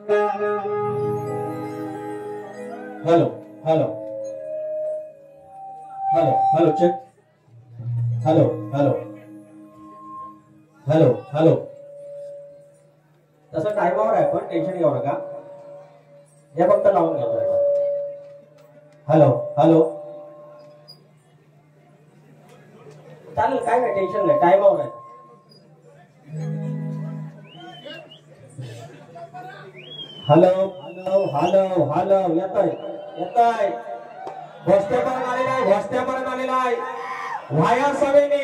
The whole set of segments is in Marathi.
Hello hello hello hello check hello hello hello hello तसं टाइमावर आहे पण टेन्शन घेऊ नका हे फक्त लावून घेतोय हेलो हेलो चालेल काय नाही टेन्शन नाही टाइमावर आहे हेलो हेलो हेलो हेलो येतोय येतोय भोसत्यापर्यंत आलेला आहे व्हाया सवेने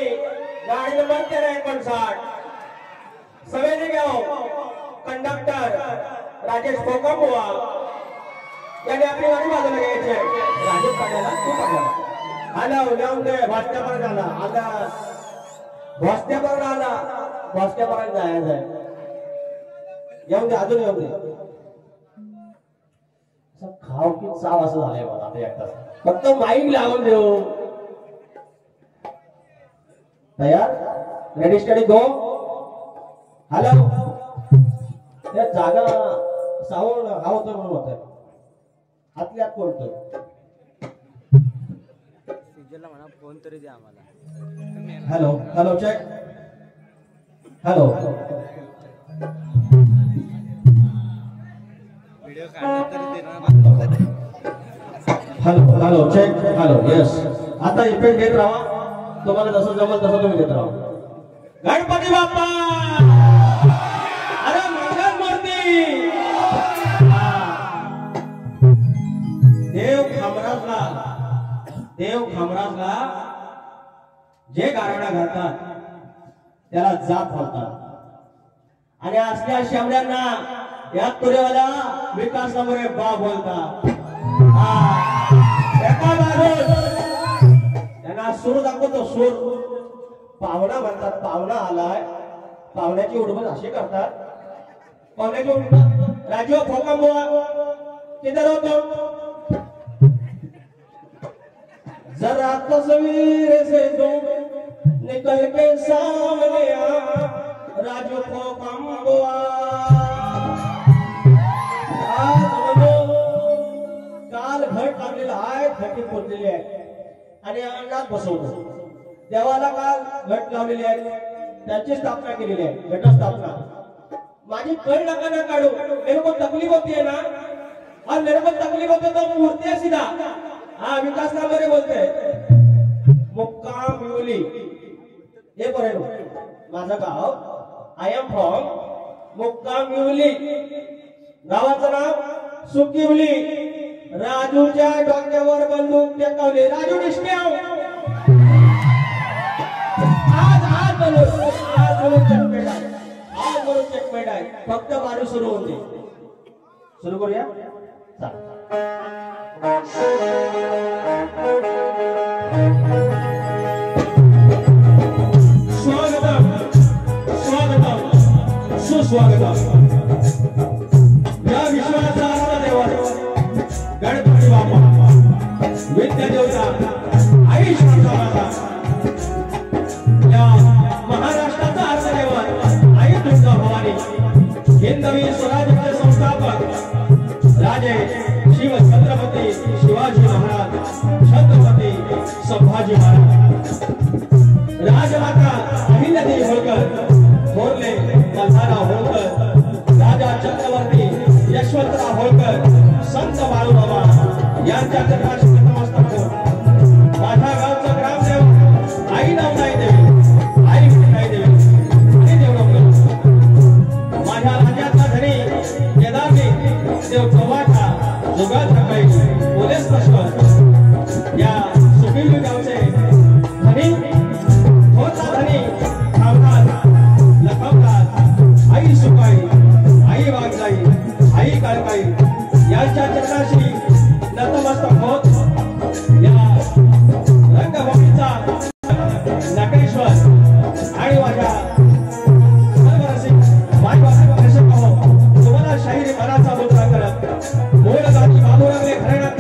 गाडी नंबर 1359 सवेने घेऊ कंडक्टर राजेश कोकमबुवा यांनी आपली गाडी बाजूला घ्यायची आहे राजेश पाटील तू पकडला हॅलो येऊन दे भोसत्यापर्यंत आला आता भोसत्यापर्यंत जायचं आहे येऊन दे अजून येऊन दे खाव की चाव असं झालंय मला आता एकटाच फक्त माईक लावून देऊ तयार रेडी स्टडी गो हॅलो त्या जागा सावळ हा होतोय म्हणून होतोय आतल्या आत पडतोय म्हणा फोन तरी द्या आम्हाला hello hello check hello video काढला तरी देणार hello hello check hello yes आता इफेक्ट देत राहा तुम्हाला जसं जमल तसं तुम्ही देत राहा गणपती बाप्पा अरे मंगल मूर्ती देव खामराजला जे गारवडा घालतात त्याला जात बोलतात आणि असल्या शामऱ्यांना या तुरेवाला विकास नंबरे बा बोलतात त्यांना सूर दाखवतो सूर पाहुणा म्हणतात पाहुणा आलाय पाहुण्याची उडबड अशी करतात पाहुण्याची उडबड राजीव कोकमबुवा किधर हो तुम जरा तस्वीर से तुम निकल के सामने आ राजू कोकमबुआ काल घट लागलेला आहे घटी पोचलेली आहे आणि अंगात बसवतो देवाला काल घट लावलेली आहे त्यांची स्थापना केलेली आहे घटस्थापना माझी कळ नका ना काढू मेरे को तकलीफ होती है ना और मेरे को तकलीफ होती तो मूर्ति है सीधा हाँ विकास नामरे बोलते मुक्काम विवली हे बरोबर माझं गाव आय एम फ्रॉम मुक्काम विवली गावाचं नाव सुकिवली राजूच्या डोक्यावर बंदूक टेकवली राजू डिस्ट्याव आज बोलू चेकमेट आहे आज बोलू चेकमेट आहे फक्त मारू सुरू होते सुरू करूया स्वागतम स्वागतम सुस्वागतम या विश्वाचा देवा गणपती बाप्पा विद्या देवता आई माता या महाराष्ट्राचा अर्धदेवत आई दुर्गा भवानी हिंदवी स्वराज्याचे संस्थापक राजे शिव छत्रपती शिवाजी महाराज छत्रपती संभाजी महाराज राजमाता अहिल्यादेवी होळकर थोरले मल्हारराव होळकर राजा चक्रवर्ती यशवंतराव होळकर संत बाळूबाबा यांच्या चरणाशी नतमस्तक होऊन माझ्या गावचं ग्रामदेव आई नवनाई देवी आई विठाई देवी आणि देवराव माझ्या राज्याचा धनी केदारनी देव कवाटा जुगाल ठाकरे पोलीस लष्कर या सुकिवली गावचे धनी थोरला धनी खामदार लखमदार आई सुकाई आई वाघजाई आई काळकाई यांच्या चरणाशी नतमस्तक होत या रंगभूमीचा नटेश्वर आणि माझ्या तुम्हाला शाहिरी मनाचा मुद्रा करत मूळ गाठी बाबू लागले घराण्यात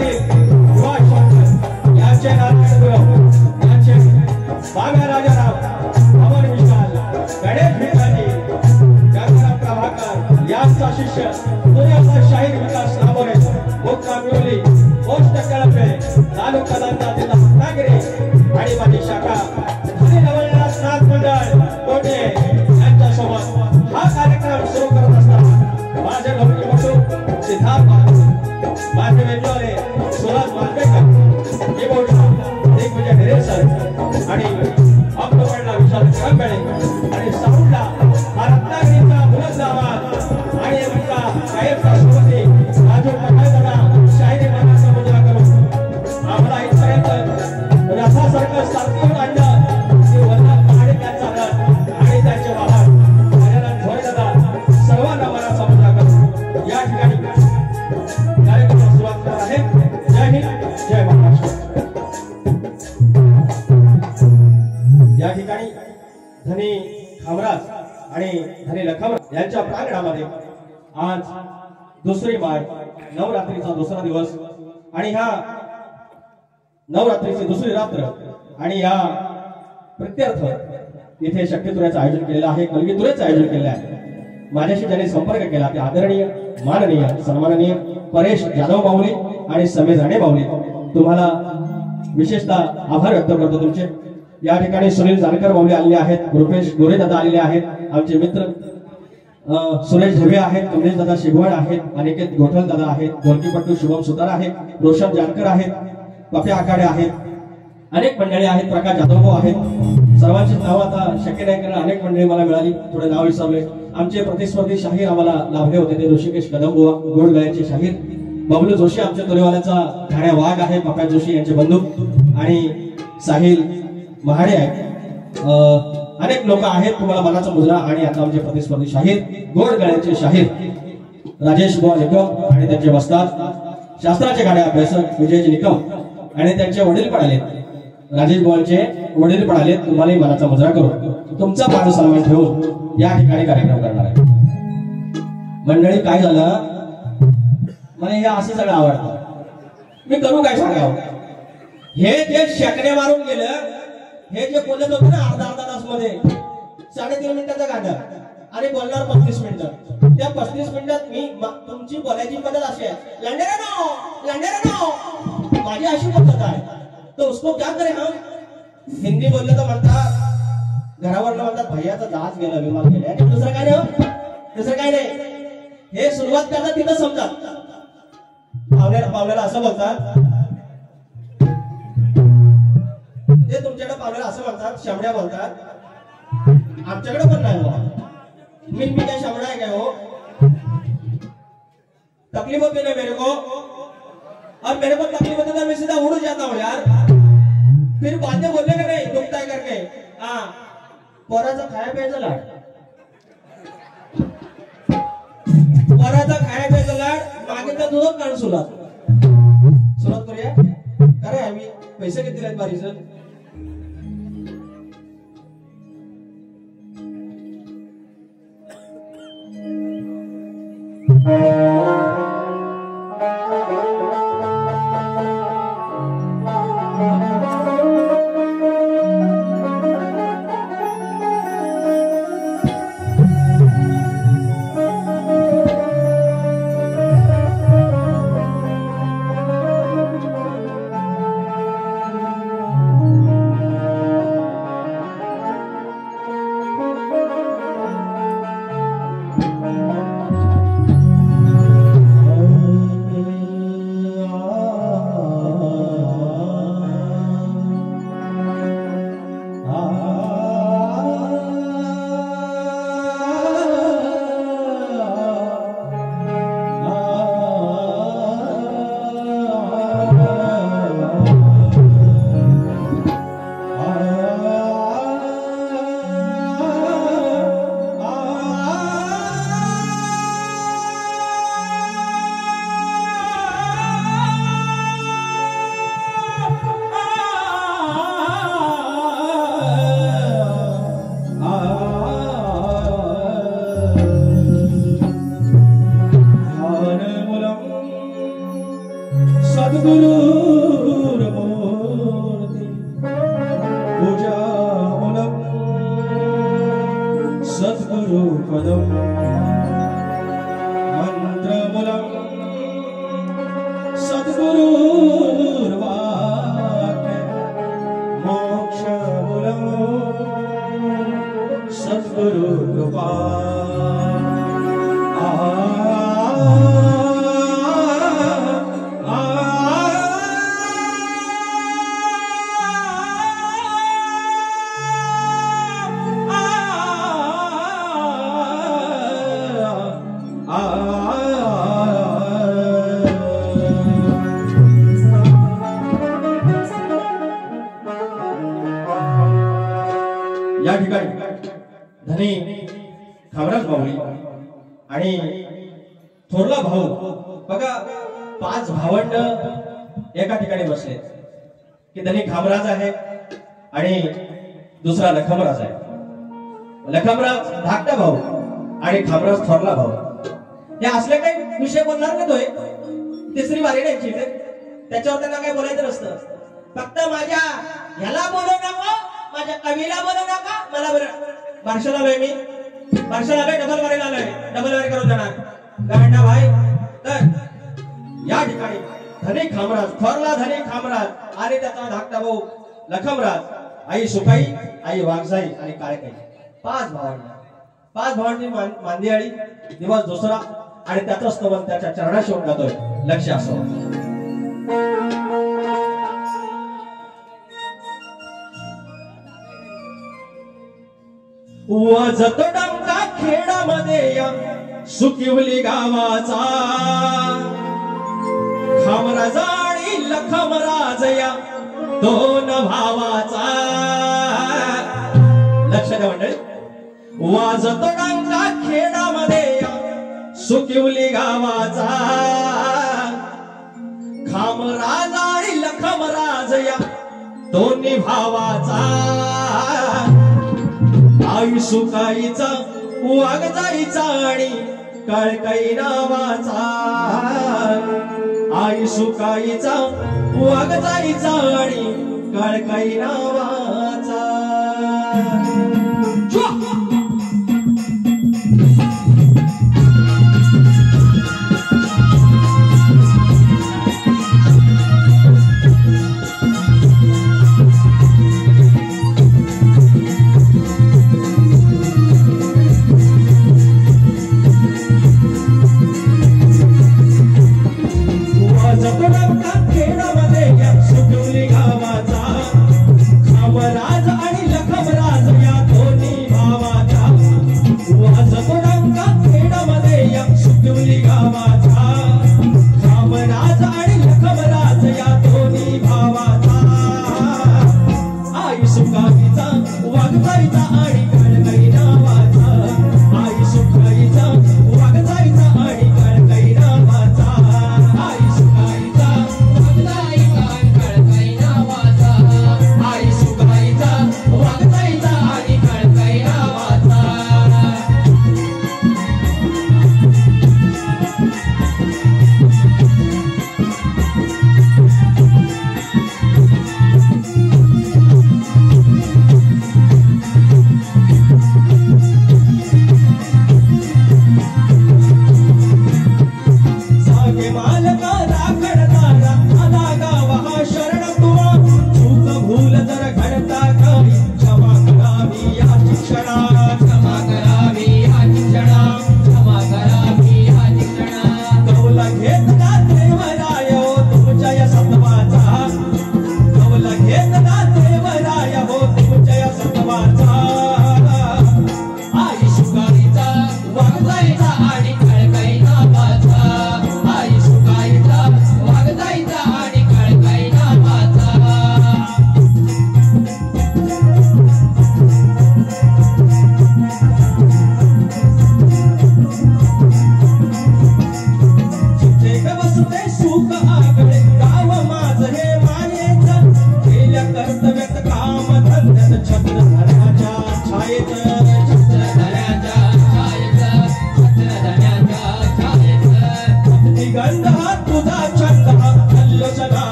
शाहीर विकास नामोरे मुक्काम मिळवली पोस्ट कळपे तालुका दांडा जिल्हा रत्नागिरी आणि माझी शाखा श्री नवलनाथ नाथ मंडळ कोटे यांच्यासोबत हा कार्यक्रम सुरू करत असताना माझे लवकर बसू सिद्धार्थ माझे वेजवाले सुरज मालपेकर हे बोलतो दिग्विजय ढेरे सर आणि ऑक्टोबरला विशाल करंबेळे आणि साऊंडला हा रत्नागिरीचा बुलंद आवाज आणि आमचा गायकचा सुरुवाती राजू पठायदादा शाहिरी मानाचा मुजरा करून आम्हाला इथपर्यंत रथासारखं सारखं आणलं की वरनाथ महाडिक यांचा रथ आणि त्यांचे वाहन गजानन झोरेदादा सर्वांना मानाचा मुजरा करून या ठिकाणी कार्यक्रमाला सुरुवात करणार आहे. जय हिंद जय महाराष्ट्र. या ठिकाणी धनी खामराज आणि धनी लखमराज यांच्या प्रांगणामध्ये आज दुसरी माळ नवरात्रीचा दुसरा दिवस आणि ह्या नवरात्रीची दुसरी रात्र आणि या प्रत्यर्थ इथे शक्तितुऱ्याचं आयोजन केलेलं आहे, कलगीतुऱ्याचं आयोजन केलेलं आहे. माझ्याशी ज्यांनी संपर्क केला ते आदरणीय माननीय सन्माननीय परेश जाधव बावली आणि समीर राणे बावली, तुम्हाला विशेषतः आभार व्यक्त करतो तुमचे. या ठिकाणी सुनील जानकर बावली आलेले आहेत, रुपेश गोरे दादा आलेले आहेत, आमचे मित्र सुरेश ढबे आहेत, कमलेश दादा शिगवण आहेत, अनिकेत गोठल दादा आहेत, गोरकीपट्टू शुभम सुतार आहेत, रोशन जानकर आहेत, पपे आखाडे आहेत, अनेक मंडळी आहेत, प्रकाश जाधव आहेत. सर्वांची नाव आता शक्य नाही कारण अनेक मंडळी मला मिळाली, थोडे नाव विसरले. आमचे प्रतिस्पर्धी शाहीर आम्हाला लाभले होते ते ऋषिकेश कदमबुवा गोडगळ्याचे शाहीर, बबलू जोशी आमच्या तोरेवाल्याचा ठाण्या वाघ आहे, पप्या जोशी यांचे बंधू आणि साहिल महाडे आहे. अनेक लोक आहेत, तुम्हाला मनाचा मुजरा. आणि आता आमचे प्रतिस्पर्धी शाहीर गोडगळ्याचे शाहीर राजेश बुवा निकम आणि त्यांचे वस्ताद शास्त्राचे गाड्या अभ्यासक विजयजी निकम आणि त्यांचे वडील पण आले, राजेश बुवांचे वडील पण आले. तुम्हालाही मनाचा मुजरा करून तुमचा मान सन्मान ठेवून या ठिकाणी कार्यक्रम करणार आहे. मंडळी काय झालं, मला हे असं सगळं आवडतं, मी करू काय सांगावं. हे जे शेकड्या मारून गेलं, हे जे बोलत होतं ना अर्धा तास मध्ये 3.5 मिनिटाचं गाणं आणि बोलणार 35 मिनिटं. त्या 35 मिनिटात मी तुमची बोलायची पद्धत अशी आहे, लंडेरानो माझी अशी पद्धत आहे, तो उसको क्या करे हम. हिंदी बोललं तर म्हणतात घरावरनं म्हणतात भैयाचा जहाज गेला, विमान गेले. आणि दुसरं काय नाही, दुसरं काय नाही. हे सुरुवात करतात तिथं समजा पावल्याला असं बोलतात, ते तुमच्याकडे पावल्याला असं म्हणतात, शामड्या बोलतात. आमच्याकडे पण नाही हो, मी काय शामडा आहे काय हो. तकलीफ होती ना मेरे को, और मेरे को तकलीफ होती ना मैं सीधा उड़ जाता हूँ यार. फिर बातें बोलने का नहीं, दुखता है करके. हाँ, पोराचा खाया प्यायचा लाड, पोराचा खाया प्यायचा लाड, मागे तर दूध काढून सुरुवात करूया. अरे आम्ही पैसे किती दिलेत बारीचं. सद्गुरु पदम मंत्र मूलम या ठिकाणी धनी खामराज माऊली आणि थोरला भाऊ बघा 5 भावंड एका ठिकाणी बसले की धनी खामराज आहे आणि दुसरा लखमराज आहे. लखमराज धाकटा भाऊ आणि खामराज थोरला भाऊ. हे असले काही विषय बोलणार नाही तोय. तिसरी वारी नाही त्याच्यावर त्यांना काही बोलायचं नसतं. फक्त माझ्या ह्याला बोलू नका, माझ्या कवीला बोलू नका. मला बरं बारशाला आलोय मी, बारशाला आलोय, डबल वारीला आलोय, डबल वारी करून जाणार गांडा भाई. तर या ठिकाणी धनी खामराज, थोरला धनी खामराज आणि त्याचा धाकटा भाऊ लखमराज, आई सुकाई, आई वाघजाई आणि काळकाई 5 भावंड. 5 भावांची मांदियाळी दिवस दुसरा आणि त्याचं स्तवन त्याच्या चरणाशी होऊन जातोय. लक्ष असो. वाजतो डंका खेडामध्ये या सुकिवली गावाचा, खामराज आणि लखमराज या 2 भावाचा. लक्ष द्या मंडळी. वाजतो डंका खेडामध्ये या सुकिवली गावाचा, खामराज आणि लखमराज या 2 भावाचा. आई सुकाईचा, वाघजाईचा आणि काळकाई नावाचा. आई सुकाईचा, वाघजाईचा आणि काळकाई नावाचा. खामराज आणि लखमराज या 2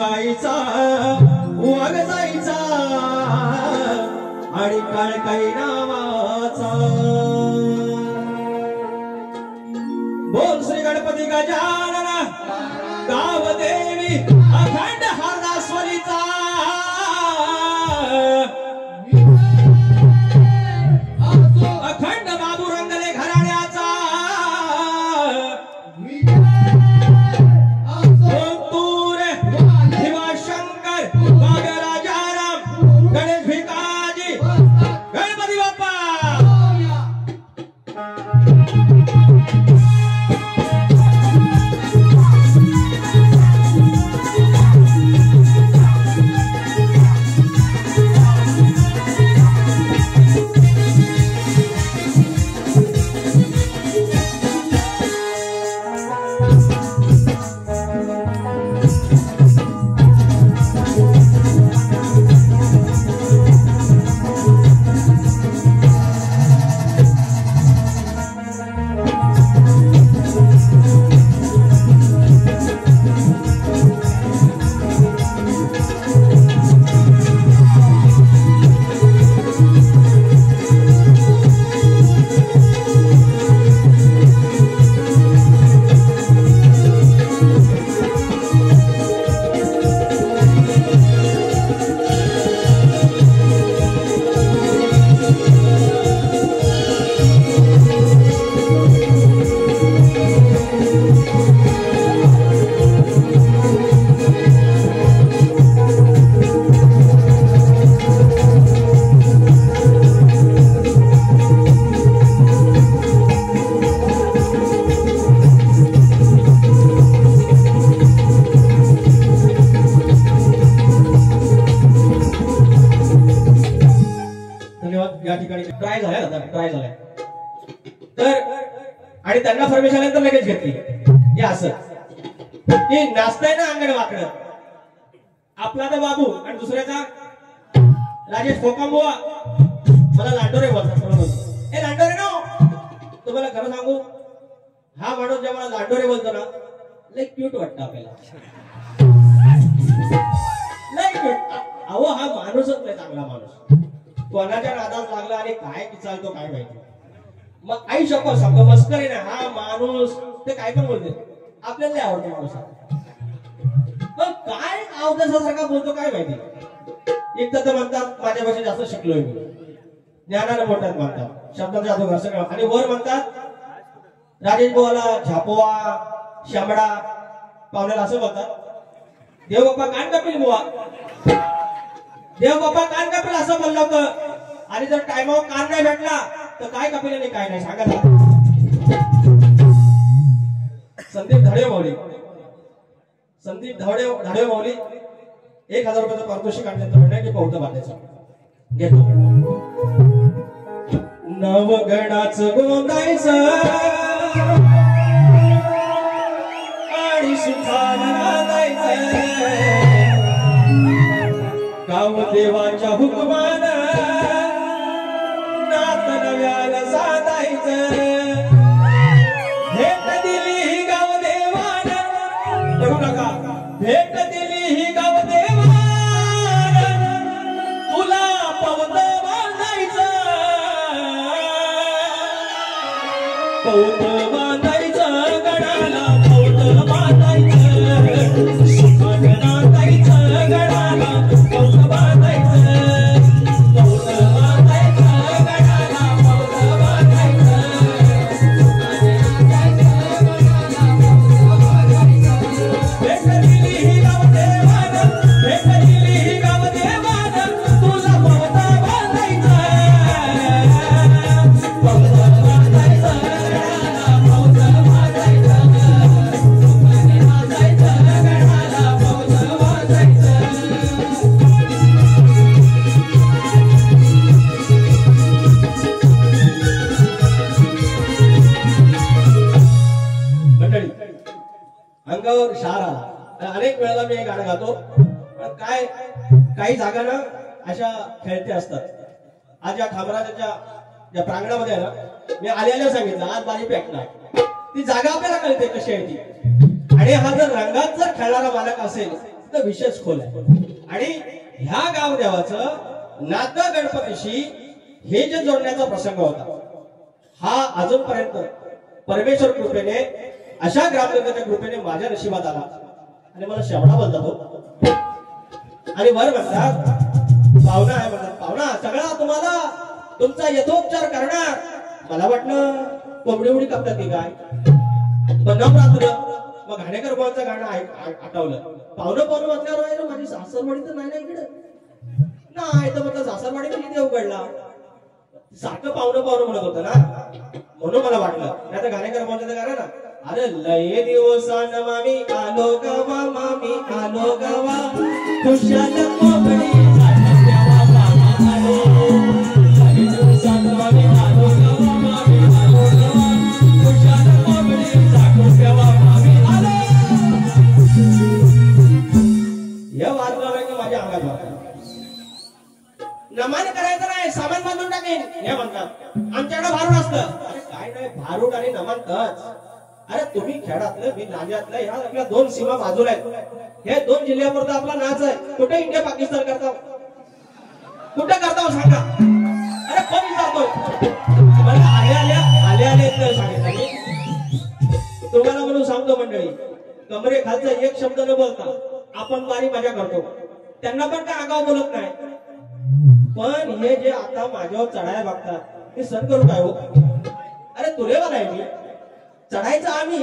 सुकायचा वाघ जायचा आणि काळकाई नावाचा बोल श्री गणपती गजानन गावदेवी अखंड हरदास्वरीचा अखंड बाबू रंगले घराण्याचा ओंतूर शिवशंकर बागराजाराम गणेश भिकाजी गणपती बाप्पा ट्राय झालाय तर आणि त्यांना परमिशन आल्यानंतर लगेच घेतली हे असं की नाचताय ना अंगण वाकडं आपला तर बाबू आणि दुसऱ्याचा राजेश फोकांबुवा मला लांडोरे बोलतात ए लांडोरे नो तुम्हाला खरं सांगू हा माणूस जेव्हा लांडोरे बोलतो ना लय क्यूट वाटतं आपल्याला लय क्यूट अहो हा माणूसच नाही चांगला माणूस कोणाच्या नादात लागला आणि काय चालतो काय माहिती मग आई शपथ सांगतो मस्करी ना हा माणूस ते काय पण बोलते आपल्याला लय आवडतो माणूस पण काय अवकाशासारखा बोलतो काय माहिती एक तर म्हणतात माझ्यापेक्षा जास्त शिकलोय मी ज्ञानाला मोठ्यात म्हणतात शब्दाचा जादू घसरला आणि वर म्हणतात राजेश बुवाला झापोवा शामडा पावलेला असं बोलतात देव बाप्पा कान कापील बुवा देव बाप्पा कान कापील असं बोललं होतं आणि जर टायमावर कान नाही भेटला तर काय कापील आणि काय नाही सांगा संदीप धाडे माऊली 1000 रुपयाचं पारितोषिक आणि त्यांचं म्हणणं की पौत बांधायचं घेतो नवगणाचं गोंदायचं आणि सुखाला नांदायचं गावदेवाच्या हुकमान नात नव्याला साधायचं भेट दिली ही गावदेवानं करू नका भेट दिली ही गावदेवानं तुला पवत बांधायचं पवत बांधायचं गडाला पवत बांधायचं सुखानं नांदायचं गडाला पवत बांधायचं अंगावर शार आला अनेक वेळेला मी हे गाणं गातो काय काही जागा ना अशा खेळते असतात आज या खामराजाच्या या प्रांगणामध्ये आहे ना मी आल्याला सांगितलं आज बारी पेटणार ती जागा आपल्याला कळते कशी आहे ती आणि हा जर रंगात जर खेळणारा मालक असेल तर विशेष खोल आहे. आणि ह्या गाव देवाचं नातं गणपतीशी हे जे जोडण्याचा प्रसंग होता हा अजूनपर्यंत परमेश्वर कृपेने अशा ग्रामदेवतेच्या कृपेने माझ्या नशिबात आला आणि मला शेवडा बोलतात हो. आणि वर म्हणतात पाहुणा आहे म्हणतात, पाहुणा सगळा तुम्हाला तुमचा यथोपचार करणार. मला वाटलं कोंबडी उडी कापतात की काय, पण नवरात्र मग घाणेकर बोलचं गाणं आठवलं. पाहुणं पाहुणं म्हटल्यावर माझी सासरवाडी तर नाही ना इकडे, नाही तर म्हटलं सासरवाडी किती देव उघडला, सारखं पाहुणं पाहुणं म्हणत होतं ना, म्हणून मला वाटलं. नाही तर घाणेकर बोलचं गाणं ना, अरे लय दिवसान मामी आलो गवा, मामी आलो गवा, खुशाल कोंबडी साठ्यावा बाबा आलो. लय दिवसान मामी आलो गवा, मामी आलो गवा, खुशाल कोंबडी साठ्यावा मामी आलो. हे वाजलं की माझ्या अंगात वाटलं. नमान करायचं नाही, सामान बांधून टाकेन हे म्हणतात. आमच्याकडे भारूड असतं. अरे काय नाही, भारूड आणि नमान तच. अरे तुम्ही खेळातलं मी नांद्यातलं, ह्या आपल्या दोन सीमा बाजूला आहेत. हे दोन जिल्ह्यापुरता आपला नाच आहे. कुठे इंडिया पाकिस्तान करता, कुठे करता सांगा. अरे कोण विचारतो मला, आले सांगितलं मी तुम्हाला म्हणून सांगतो मंडळी, कमरे खालचा एक शब्द न बोलता आपण बारी मजा करतो. त्यांना पण काय आगाव बोलत नाही. पण हे जे आता माझ्यावर चढायला बघतात ते सर करू काय हो. अरे तुलेवाला आहे मी, चढायचं आम्ही.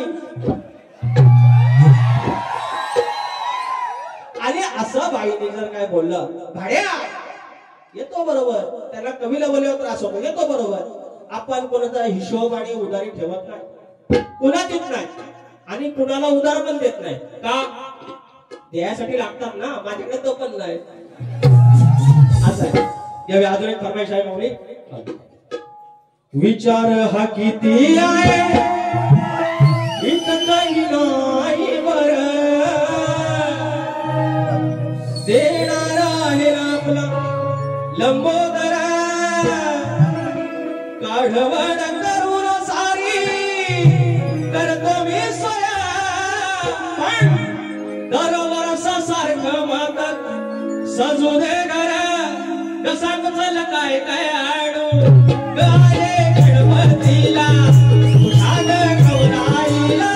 आणि असं बाईने जर काय बोललं, भाड्या येतो बरोबर, त्यांना कवीला बोलल्यावर त्रास होतो, येतो बरोबर. आपण कोणाचा हिशोब आणि उधारी ठेवत नाही, कुणाचीच नाही, आणि कुणाला उधार पण देत नाही. का द्यायसाठी लागतात ना, माझ्याकडे तो पण नाही. असं आहे. यावेळी अजून एक फरमाईश आहे माऊली. विचार हा किती आहे इथं काही नाही बर, देणार आहे आपला लंबोदर, काढवड करून सारी करतो मी सोया, पण दरवर्षा सारखं मातात सजू दे घर. कसा चल काय काय आडू गाये गणपतीला, उठाग गौराईला,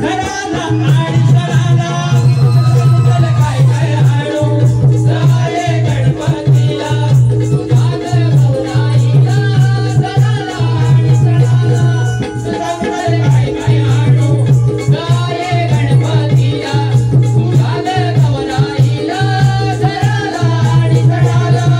घराला आणि सणाला. चल काय काय आडू गाये गणपतीला, उठाग गौराईला, घराला आणि सणाला. चल काय काय आडू गाये गणपतीला, उठाग गौराईला, घराला आणि सणाला.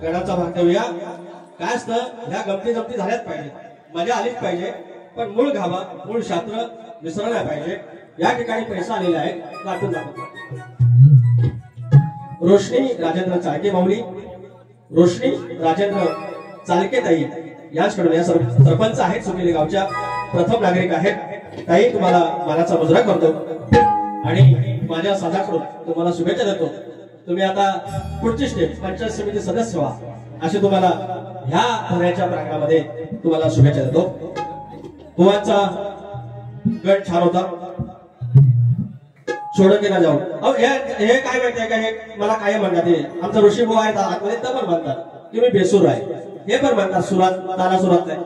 गणाचा भाग देऊया. काय असतं, ह्या गमती जमती झाल्याच पाहिजे, मजा आलीच पाहिजे, पण मूळ गाभा मूळ शास्त्र विसरलं नाही पाहिजे. या ठिकाणी पैसा आलेला आहे, वाटून दाखवतो. रोशनी राजेंद्र चाळके माऊली, रोशनी राजेंद्र चालके ताई यांच्याकडून, या सरपंच आहेत सुकेली गावच्या, प्रथम नागरिक आहेत. ताई तुम्हाला मानाचा मुजरा करतो आणि माझ्या साधाकडून तुम्हाला शुभेच्छा देतो. तुम्ही आता पुढची स्टेप पंचायत समिती सदस्य व्हा, असे तुम्हाला ह्या पुण्याच्या प्रांगणामध्ये तुम्हाला शुभेच्छा देतो. बुवांचा गट छान होता, सोडून गेला जाऊ. हे काय माहितीये का, हे मला काय म्हणतात, हे आमचा ऋषी बुवा आहेत आतमध्ये, तर पण म्हणतात तुम्ही बेसूर आहे, हे पण म्हणतात सुरात ताला सुरात नाही.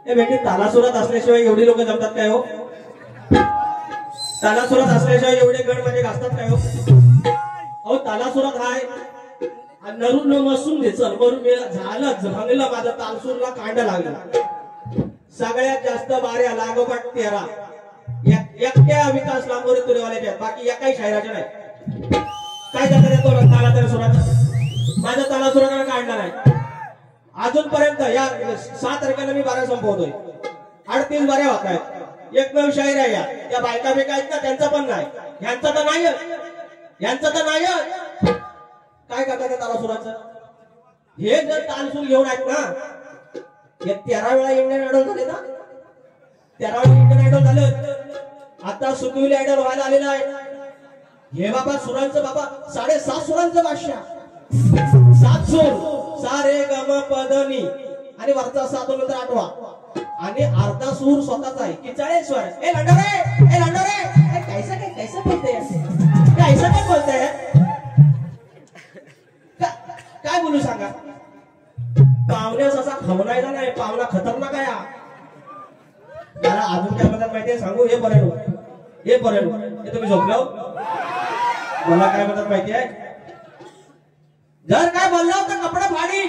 हे भेटी ताला सुरात असल्याशिवाय एवढी लोक जमतात काय हो, ताला सुरात असल्याशिवाय एवढे गड म्हणजे घासतात काय हो. अहो ताला सुरात हाय, नरून नसून दे चल बरून झालं, भांगला माझा तालसूरला कांडा लागला. सगळ्यात जास्त बाऱ्या लागोपाठ 13 एकट्या विकास लांबोरे तुरेवाल्याच्या बाकी एकाही शायराच्या नाही. काय करता तो ताला तरी सुराचा माझ्या ताला सुराला काढला नाही अजूनपर्यंत. या 6 तारखेला मी 12 संपवतोय. 38 बाऱ्या होत आहेत. एकमेव शाहीर आहे या. त्या बायका बिका आहेत ना त्यांचा पण नाही. यांचा तर नाही काय करता त्या ताला सुराचं. हे जर तालसून घेऊन आहेत ना हे 13 वेळा इंडियन आयडॉल झाले ना. 13 वेळा इंडियन आयडॉल झालं. आता सुकविली आयडॉल व्हायला आलेला आहे. हे बाबा सुरांचं बाबा 7.5 सुरांचं भाष्य. 7 सूर सा रे ग म प ध नि आणि वरचा 7 नंतर 8वा आणि अर्धा सूर स्वतःचा आहे की 40 स्वर. ए लंडोरे कैसा बोलते काय बोलते काय बोलू सांगा. पाहुण्यास असा खवनायचा नाही. पाहुणा खतरनाक आहे. त्याला अजून काय म्हणतात माहितीये सांगू. हे परेल हे तुम्ही झोपलो. मला काय म्हणतात माहितीये जर काय बोलला तर कपडे फाडी.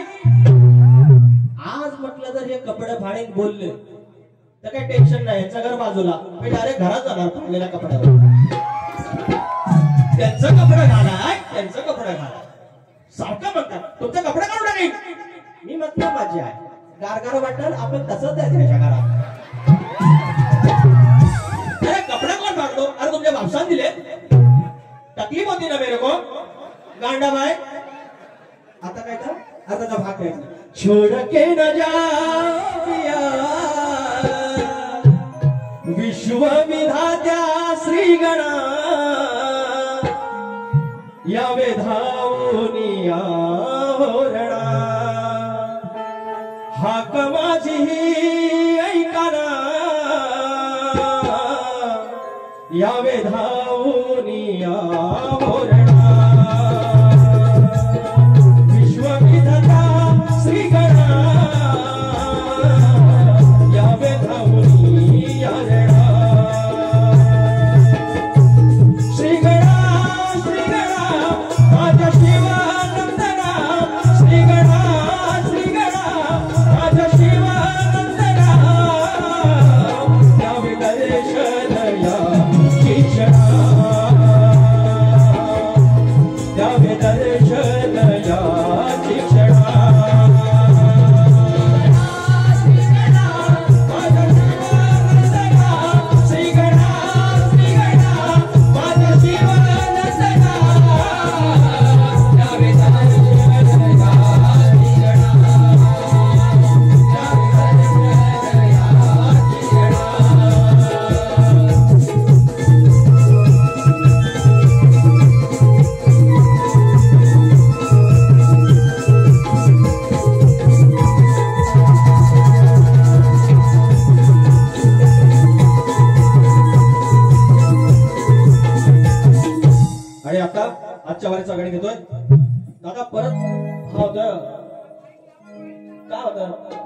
आज म्हटलं जर हे कपडे फाडीन बोलले तर काही टेन्शन नाही. यांचं घर बाजूला मी डायरेक्ट घरात जाणार फाडलेल्या कपड्यावर. त्यांचं कपडे घाला सारखं म्हणतात तुमचे कपडे काढून टाकेल. मी म्हटलं माझी आहे गारगार वाटेल आपण तसंच द्यायचं त्याच्या घरात. अरे कपडे कोण फाडतो. अरे तुमच्या बापसान दिले तकलीफ होती ना मेरे को गांडा भाई. आता काय तर आता भाग काय छोड़ के न जाऊया विश्वविधात्या श्री गणा यावे धावून होरणा हाक माझी ऐकाना यावे धावून होरणा विश्वविधाता श्री गणा यावे धावून होरणा श्री गणा माझ्या शिवानंदना श्री गणा माझ्या शिवानंदना यावे दर्शन यावे दर्शन याची क्षणा श्री गणा माझ्या शिवानंदना यावे दर्शन याची आणि आता आजच्या वारीचा गणी घेतोय दादा परत. हा होत काय होत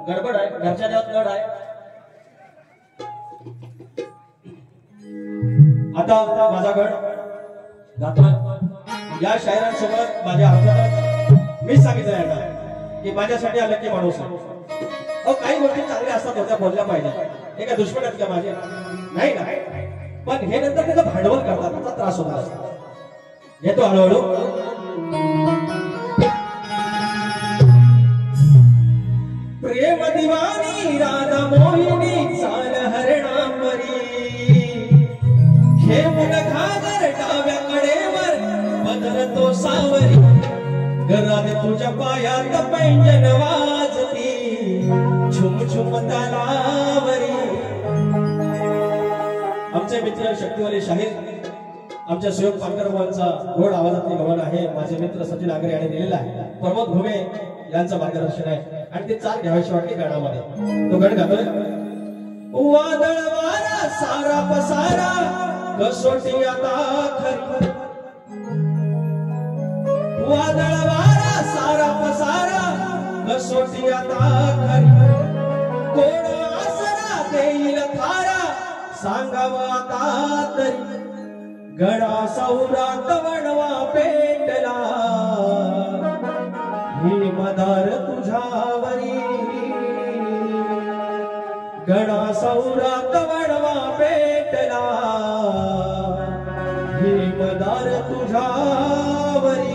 गडबड आहे घरच्या देवात लढ आहे. आता माझा गड गातोय. या शायरांसोबत माझ्या अर्थातच मीच सांगितलं आहे की माझ्यासाठी अलग माणूस आहे. काही गोष्टी चांगल्या असतात होत्या बोलल्या पाहिजे. हे काय दुश्मन आहेत का माझे नाही ना. पण हे नंतर त्याचं भांडवल करतात त्याचा त्रास होत असतो. येतो हळूहळू. प्रेम दिवानी राधा मोहिनी चाल हरणांबरी हे मुल घागर डाव्या कडेवर बदलतो सावरी घरात तुझ्या पायात पैंजन वाजती झुम झुम तलावरी. आमचे मित्र शक्तिवाले शाहीर आमच्या सुयोग पानकरवांचा गोड आवाजातली गवण आहे. माझे मित्र सचिन आगरे यांनी दिलेला आहे. प्रमोद घुमे यांचं मार्गदर्शन आहे आणि ते 4 घ्यावीशी वाटली गाण्यामध्ये. तो गण गातोय. वादळ वारा सारा पसारा कसोटी आता खरी. वादळ वारा सारा पसारा कसोटी आता खरी. कोण आसरा देईल थारा सांगावं आता तरी. गडा सौरात वणवा पेटला ही मदार तुझ्यावरी. गणा सौरात वणवा पेटला भीमदार तुझ्यावरी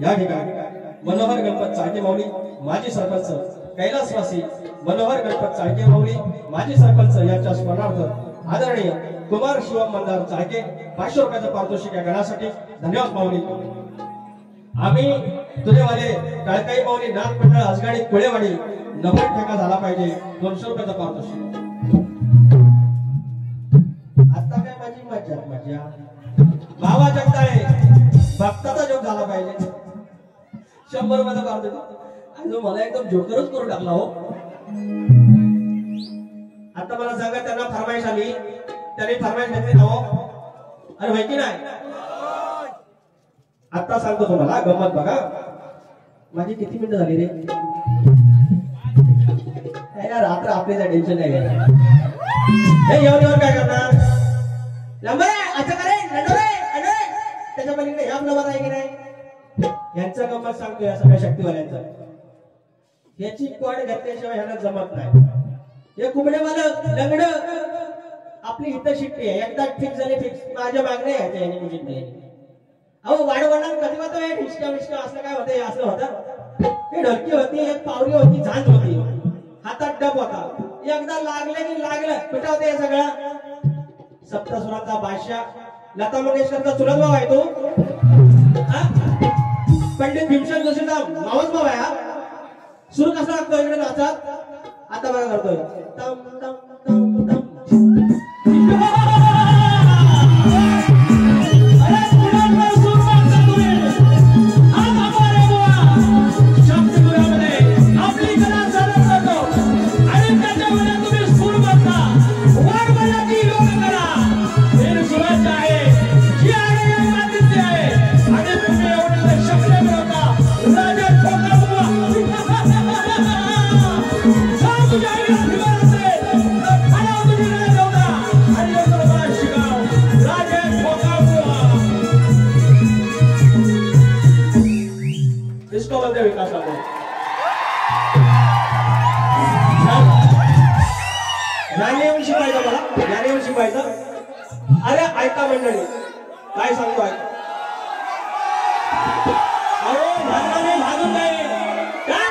या ठिकाणी मनोहर गणपत चाळके माऊली माजी सरपंच कैलासवासी मनोहर गणपत चाळके माऊली माजी सरपंच यांच्या स्मरणार्थ आदरणीय कुमार शिवम मंदार चाळके 500 रुपयाचं पारितोषिक या गणासाठी धन्यवाद माऊली। आम्ही तुझेवाले काळकाई माऊली नाथ मंडळ आजगाडी कुळेवाडी 90 ठेका झाला पाहिजे 200 रुपयाचं पारितोषिक। आता काय माझी मजा बाबा जगताय भक्ताचा जोग झाला पाहिजे 100 रुपयाचा पारितोषिक। आणि मला एकदम जोरदारच करून टाकला हो। आता मला सांगा त्यांना फरमाईश आली त्यांनी फरमाईश घेतली ना हो अरे माहिती की नाही। आता सांगतो तुम्हाला गंमत बघा माझी किती मिनिटं झाली रे यार रात्र आपल्याला टेन्शन नाही घ्यायचं हे येऊन काय करणार नंबर आहे असं करे त्याच्या पलीकडे ह्या नंबर आहे की नाही यांचा गंमत सांगतो या सगळ्या शक्तीवाल्यांचा याची कॉड घातल्याशिवाय ह्याला जमत नाही. हे कुबडेवालं लंगड आपली हित शिट्टी आहे. एकदा फिक्स झाले फिक्स. माझ्या मागणे आहे त्याने मुजित नाही. अहो वाढवणार कधी होतं हे हिसका विस्का असं काय होतं? असं होतं. हे ढलकी होती, एक पावरी होती, झांज होती, हातात डब होता. एकदा लागले की लागलं पिटावते हे सगळं. सप्तस्वराचा बादशाह लता मंगेशकरचा चुलत भाव आहे तो. पंडित भीमसेन जोशीचा मावस भाव आहे हा. सूर कसा लागतो इकडे नाचात? आता बघा करतोय तम तम तम तम. अरे ऐका मंडळी काय सांगतो ऐका. अरे भाजनाने भाजून नाही काय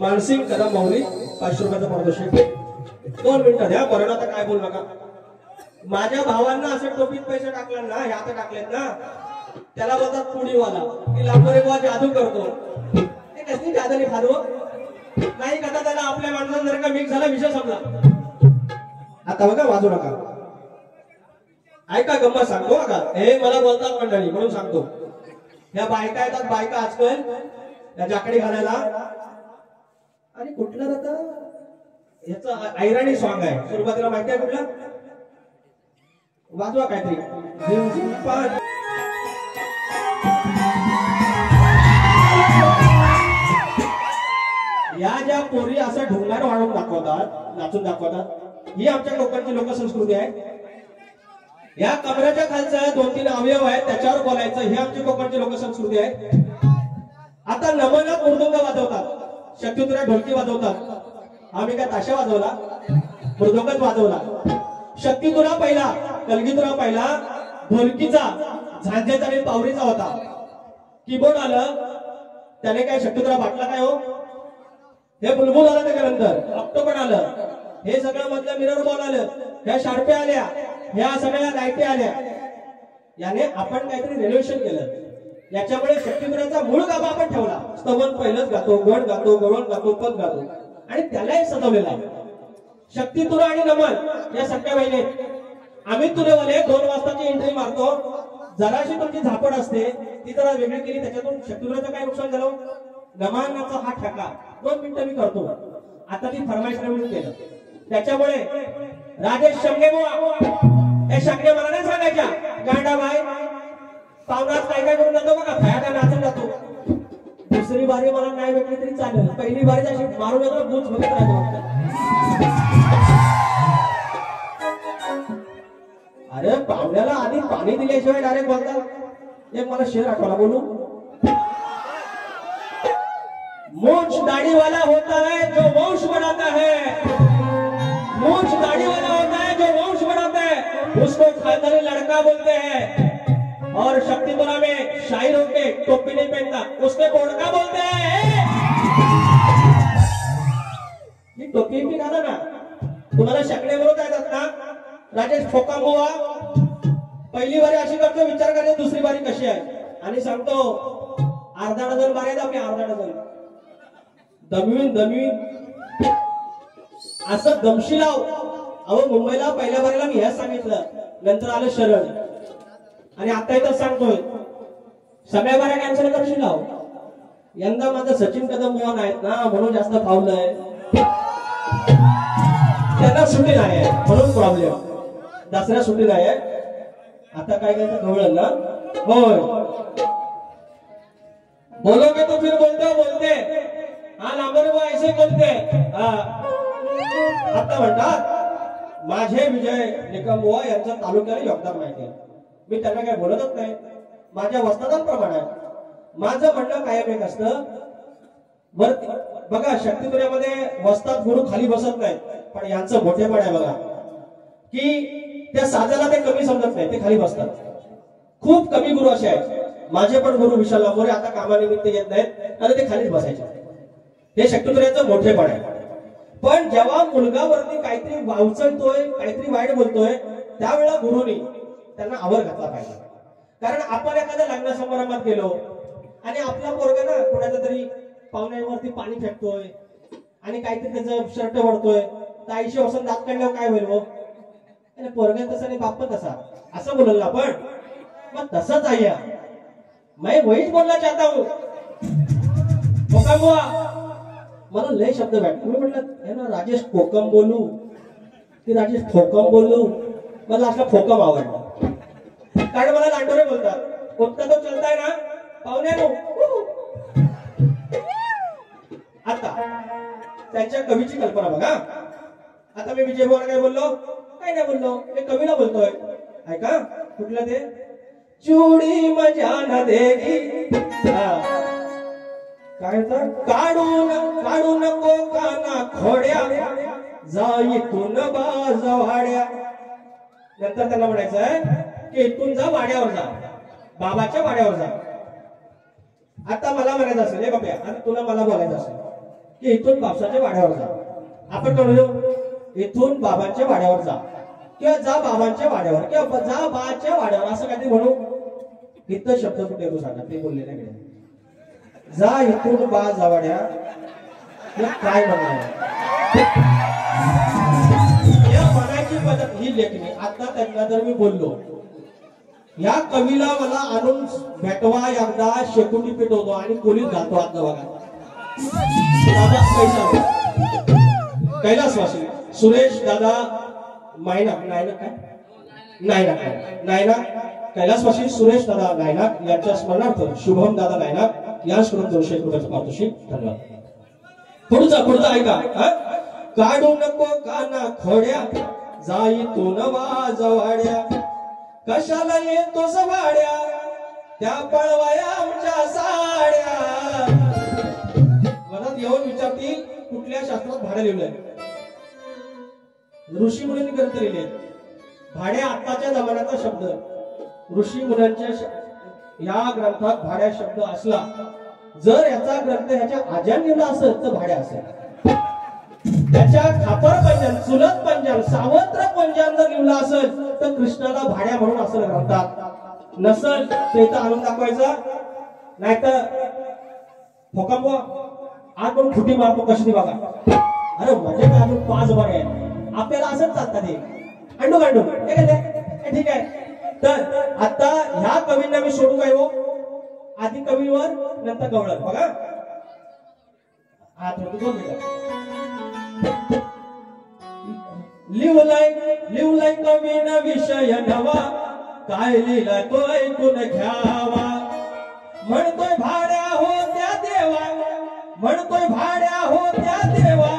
मानसिंग कदम माऊली 500 रुपयाचा पारितोषिक. 2 मिनिटं द्या. बरं आता काय बोलू नका. माझ्या भावांना असं टोपीत पैसे टाकले ना, हे आता टाकलेत ना, त्याला बोलतात पुडीवाला. की लांबरे बुवा जादू करतो. ते कसली जादूने खादो नाही करता. त्याला आपल्या माणसाला जर का मिक्स झाला विषय संपला. आता बघा वाजू नका. ऐका गंमत सांगतो बघा. हे मला बोलतात मंडळी म्हणून सांगतो. या बायका येतात बायका आजकाल या जाकडी घालायला. आणि कुठलं आता याचं ऐराणी सॉंग आहे. सुरुवातीला माहिती आहे कुठलं? वाजवा काहीतरी. या ज्या पोरी असं ढोंगार वाढवून दाखवतात, नाचून दाखवतात, ही आमच्या लोकांची लोकसंस्कृती आहे. या कमरेच्या खालचं 2-3 अवयव आहेत त्याच्यावर बोलायचं, ही आमची कोकणची लोकसंस्कृती आहे. आता नमनात मृदुंग वाजवतात, शक्तितुरा ढोलकी वाजवतात. आम्ही काय ताशा वाजवला? मृदुंगच वाजवला. शक्तितुरा पहिला, कलगीतुरा पहिला, ढोलकीचा, झांजेचा आणि पावरीचा होता. कीबोर्ड आलं, त्याने काय शक्तितुरा बाटला काय हो? हे बुलबुल आलं त्याच्यानंतर, ऑक्टोपन आलं, हे सगळं मधलं मिरर बॉल आलं, ह्या शार्प्या आल्या, ह्या सगळ्या लाईटी आल्या. याने आपण काहीतरी रेनोव्हेशन केलं. याच्यामुळे शक्तितुराचा मूळ गाभा आपण ठेवला. स्तवन पहिलंच गातो, गण गातो, गवळण गातो, पद गातो आणि त्यालाही सजवलेला आहे. शक्तितुरा आणि नमन या सख्या बहिणी. आम्ही तुरेवाले 2 वाजताची एंट्री मारतो. जराशी तुमची झापड असते ती जरा वेगळी केली, त्याच्यातून शक्तितुराचं काय नुकसान झालं? नमनाचा हा ठका 2 मिनिटं मी करतो. आता ती फरमाईश म्हणून केलं. त्याच्यामुळे राजेश शंगे या शंगे मला नाही सांगायच्या गांडा बाई पावनात काय काय करून जातो बघा, खायला नाचून जातो. दुसरी बारी मला नाही भेटली तरी चालेल, पहिली बारी अशी मारून जातो, बूच बघत राहतो. अरे पाहुण्याला आधी पाणी दिल्याशिवाय डायरेक्ट बोलतात. एक मला शेर आठवला, बोलू. मूंछ दाढ़ी वाला होता है जो वंश बनाता है, मूंछ दाढ़ी वाला होता है जो वंश बनाता है, उसको खानदानी लड़का बोलते हैं. और शक्तितुरा में शायर होके टोपी नहीं पहनता, उसके बोड़का बोलते हैं. ही टोपी भी घाला ना. तुम्हाला शकणे बरोबर येतात ना? राजेश फोका बुवा पहिली बारी अशी करतो, विचार करायचा दुसरी बारी कशी आहे. आणि सांगतो अर्धा डझन बारी आहेत आपली, अर्धा डझन दमवीन असं दमशी लाव अहो मुंबईला पहिल्या बारीला मी ह्याच सांगितलं, नंतर आलं शरण, आणि आता इथं सांगतोय सगळ्या बाऱ्या कॅन्सल करशील लाव. यंदा माझं सचिन कदम मोहन आहेत ना, म्हणून जास्त फावलंय, त्यांना सुट्टी नाही आहे म्हणून प्रॉब्लेम. दसऱ्या सुट्टी नाही आहे. आता काय काय कळलं ना. होय बोलोगे तो फिर बोलते हा नांबर वो ऐसे बोलते. आता म्हणतात माझे विजय निकम बुवा यांचं तालुक्याला योगदान माहिती आहे. मी त्यांना काय बोलतच नाही, माझ्या वस्तादांप्रमाणे. माझं म्हणणं कायम एक असतं, वरती बघा शक्तिपुऱ्यामध्ये वस्ताद गुरु खाली बसत नाहीत, पण यांचं मोठेपण आहे बघा की त्या साजाला ते कमी समजत नाही, ते खाली बसतात. खूप कमी गुरु असे आहेत. माझे पण गुरु विशाल लांबोरे आता कामानिमित्त येत नाहीत आणि ते खालीच बसायचे. हे शक्तिपुऱ्याचं मोठेपण आहे. पण जेव्हा मुलगा वरती काहीतरी वावचळतोय, काहीतरी वाईट बोलतोय, त्यावेळेला गुरुनी त्यांना आवर घातला पाहिजे. कारण आपण एखाद्या लग्न समारंभात गेलो आणि आपला पोरगा ना कोणाच्या तरी पाहुण्यांवरती पाणी फेकतोय आणि काहीतरी त्याचं शर्ट वळतोय, तर आईशी वसन दात काढल्यावर काय होईल हो? पोरगा तसा आणि बाप तसा, असं बोलल ना आपण. मग तसंच आहे. मैं वहीच बोलना चाहता हूं. मला लय शब्द भेटले. मी म्हटलं ना राजेश कोकम बोलू की राजेश ठोकम बोलू. मला असला फोकम आवडला, कारण मला लांडोरे बोलतात. कोणता तो चलताय ना पाहुण्यानो. आता त्यांच्या कवीची कल्पना बघा. आता मी विजय बोला काय बोललो, काय नाही बोललो, मी कवीला बोलतोय. ऐका कुठलं ते, चुडी मजा न देगी. काय तर काढू नको काना खोड्या, जाई तून बाजवाड्या. नंतर त्यांना म्हणायचंय की इथून जा वाड्यावर जा, बाबाच्या वाड्यावर जा. आता मला म्हणायचं असेल हे बाबा, आता तुला मला बोलायचं असेल की इथून बापसाच्या वाड्यावर जा. आपण म्हणू इथून बाबांच्या वाड्यावर जा, किंवा जा बाबांच्या वाड्यावर, किंवा जा बाच्या वाड्यावर, असं काहीतरी म्हणू. इथं शब्द कुठे येतो सांगा, ते बोलले नाही. जा इथून बा जावाड्या, काय म्हणणार या म्हणायची पद्धत ही लेखणी. आता त्यांना जर मी बोललो या कवीला मला आणून भेटवा एकदा, शेकुटी पेटवतो आणि पोलीस घालतो. आता बघा दादा पैसा कैलासवासी सुरेश दादा नायनाक कैलासवासी सुरेश दादा नायनाक यांच्या स्मरणार्थ शुभम दादा नायनाक यांच्याकडून 200 रुपयाचं पारितोषिक. धन्यवाद. पुढचा ऐका. काढू नको काना खोड्या, जाई तू नवा जवाड्या, कशाला येतो सवाड्या, त्या पळवाया आमच्या साड्या. मनात येऊन विचारतील कुठल्या शास्त्रात भाड्या लिहिलंय. ऋषी मुनींनी ग्रंथ लिहिले. भाड्या आताच्या जमान्याचा शब्द, ऋषी मुलांच्या या ग्रंथात भाड्या शब्द असला. जर याचा ग्रंथ ह्याच्या आज्यान लिहिला असेल तर भाड्या असेल. त्याच्या खापर पंजन, चुलत पंजन, सावत्र पंजन जर लिहिला असेल तर कृष्णाला भाड्या म्हणून असेल ग्रंथात. नसेल तर इथं आणून दाखवायचं, नाहीतर फोकांबुवा आज पण फुटी मारतो कशी बघा. अरे म्हणजे काय, अजून 5 बरे आपल्याला असंच चालतात. अंडू गांडू ठीक आहे. तर आता ह्या कवींना मी सोडू काय हो, आधी कवीवर नंतर गवळण बघा. लिवलाय कवीन विषय नवा, काय लिहिला तो ऐकून घ्यावा. म्हणतोय भाड्या होत्या देवा, म्हणतोय भाड्या होत्या देवा,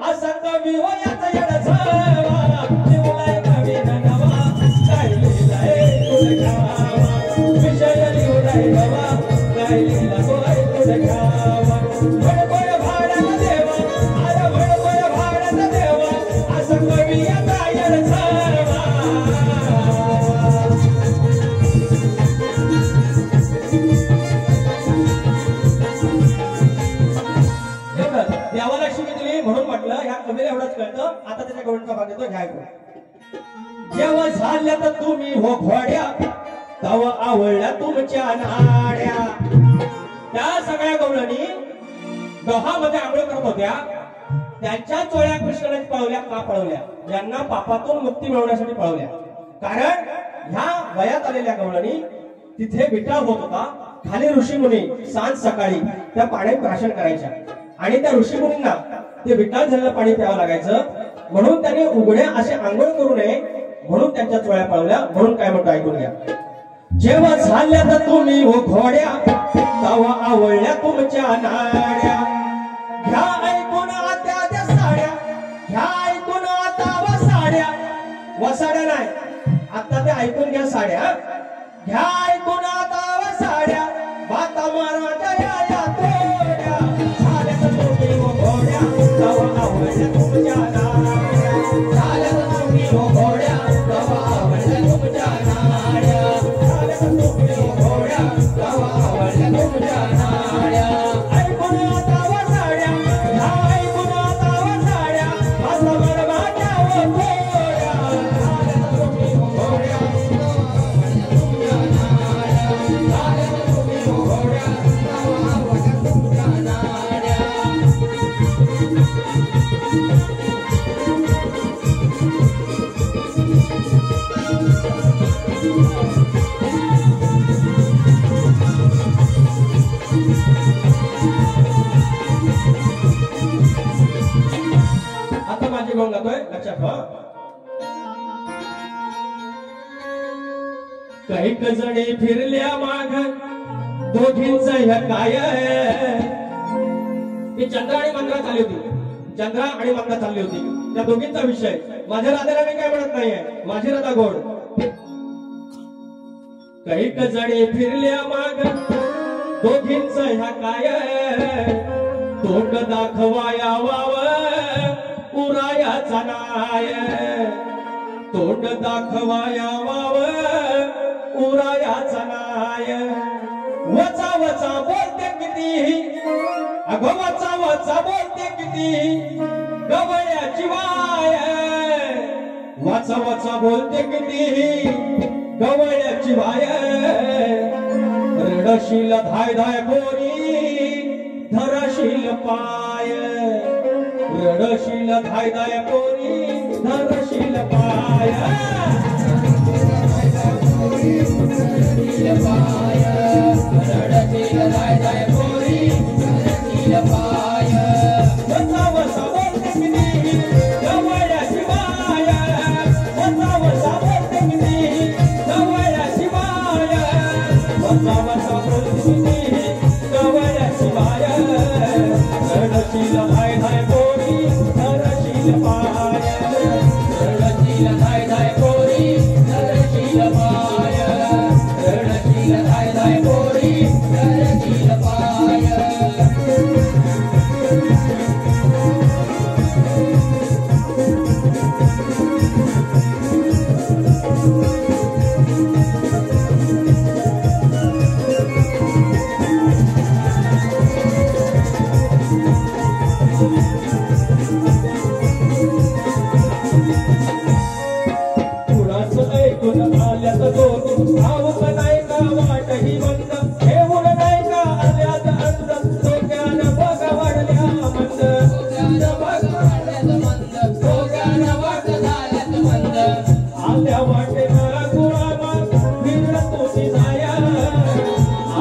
असा कवी हो याचा येडा झावा. लिवलाय कवीन नवा, काय लिहिला ऐकून घ्यावा. विषय लिवलाय नवा, काय लिहिला तो ऐकून घ्यावा. म्हणतोय भाड्याचा देवा, अरे म्हणतोय भाड्याचा देवा, असा कवी याचा येडा झावा. देवाला शिवी दिली म्हणून म्हटलं ह्या कवीला एवढंच कळतं. आता त्याच्या गवळणीचा भाग येतो, घ्या. जेव्हा झाल्या तर तुम्ही हो घोड्या, तव आवडल्या तुमच्या नाड्या. त्या सगळ्या गवळणी डोहामध्ये आंघोळ करत होत्या. त्यांच्या चोळ्या कृष्णाने पळवल्या. का पळवल्या? ज्यांना पापातून मुक्ती मिळवण्यासाठी पळवल्या. कारण ह्या वयात आलेल्या गवळणी तिथे विटा होत होता. खाली ऋषीमुनी सांज सकाळी त्या पाण्यात प्राशन करायच्या आणि त्या ऋषीमुनींना ते विटाळ झालेलं पाणी प्यावं लागायचं. म्हणून त्यांनी उघड्या असे आंघोळ करू नये म्हणून त्यांच्या चोळ्या पळवल्या. म्हणून काय म्हणतो ऐकून घ्या. जेव्हा झाल्या तर तुम्ही हो घोड्या तवा आवळल्या तुमच्या नाड्या. घ्या ऐकून आता त्या साड्या, घ्या ऐकून आता वसाड्या. वसाड्या नाही, आता ते ऐकून घ्या साड्या. घ्या ऐकून आता वसाड्या, बाता माराच्या या तोड्या. झाल्या तर तुम्ही हो घोड्या तवा आवळल्या तुमच्या नाड्या. झाल्या तर तुम्ही हो घोड्या तवा आवळल्या तुमच्या नाड्या. झाल्या तर तुम्ही हो घोड्या तवा आवळल्या तुमच्या नाड्या. ऐकून आता वसाड्या, घ्या ऐकून आता वसाड्या, बाता माराच्या या तोड्या. झाल्या तर तुम्ही हो घोड्या आता माझी गोंग गातोय, लक्षात ठेवा. काही जणी फिरल्या माग दोघींच ह्या काय. ती चंद्रा आणि मंद्रा चालली होती. चंद्रा आणि मंद्रा चालली होती. त्या दोघींचा विषय. माझ्या राधाला मी काय म्हणत नाहीये, माझी राधा गोड. काही जणी फिरल्या माग दोघींच ह्या काय. तोंड दाखवाया वाव उरायाचा नाय. तोंड दाखवाया वाव उरायाचा नाय. वचा वचा बोलते किती, अगो वचा वचा बोलते किती गवळ्याची वाय. वचा वचा बोलते किती गवळ्याची वाय. रडशील धाय धाय पोरी धरशील पाय. रडशील धाय धाय पोरी धरशील पाय. वचा वचा बोलते किती गवळ्याची वाय. वचा वचा बोलते किती गवळ्याची वाय. वचा वचा बोलते किती गवळ्याची वाय. रडशील धाय धाय पोरी धरशील पाय. रडशील धाय धाय पोरी धरशील पाय. रडशील धाय धाय पोरी धरशील पाय. कुणाचं ऐकून आल्यात दोघी ठाऊक नाही का वाटही मंद. ठेवून नाही का आल्यात अंद. डोक्यानं बघ वाढल्या मंद. आल्या वाटेनं गुळामा फिरल तुम्ही जाया.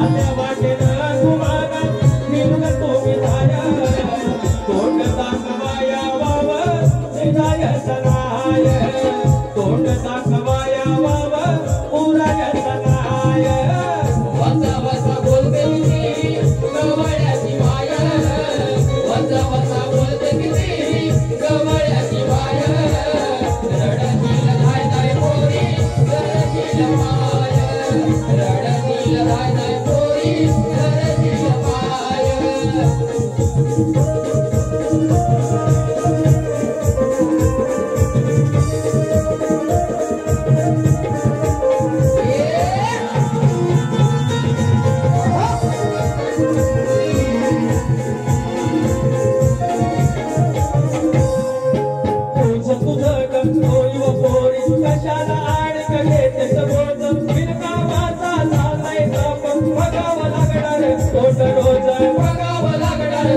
आल्या वाटेनं गुळामा फिरल तुम्ही जाया. तोंड दाखवाया वाव जायचं नाय. तोंड दाखवाया वाव उरायचं नाय. वचा वचा बोलते किती गवळ्याची वाय. वचा वचा बोलते किती गवळ्याची वाय. रडशील धाय धाय पोरी धरशील पाय. रडशील धाय धाय पोरी धरशील पाय. तुझं गंगोई व पोरी कशाला आडक घेतेस बोज. बिनकामाचा झालाय ताप बघावं लागणार तोंड रोज. बघावं लागणार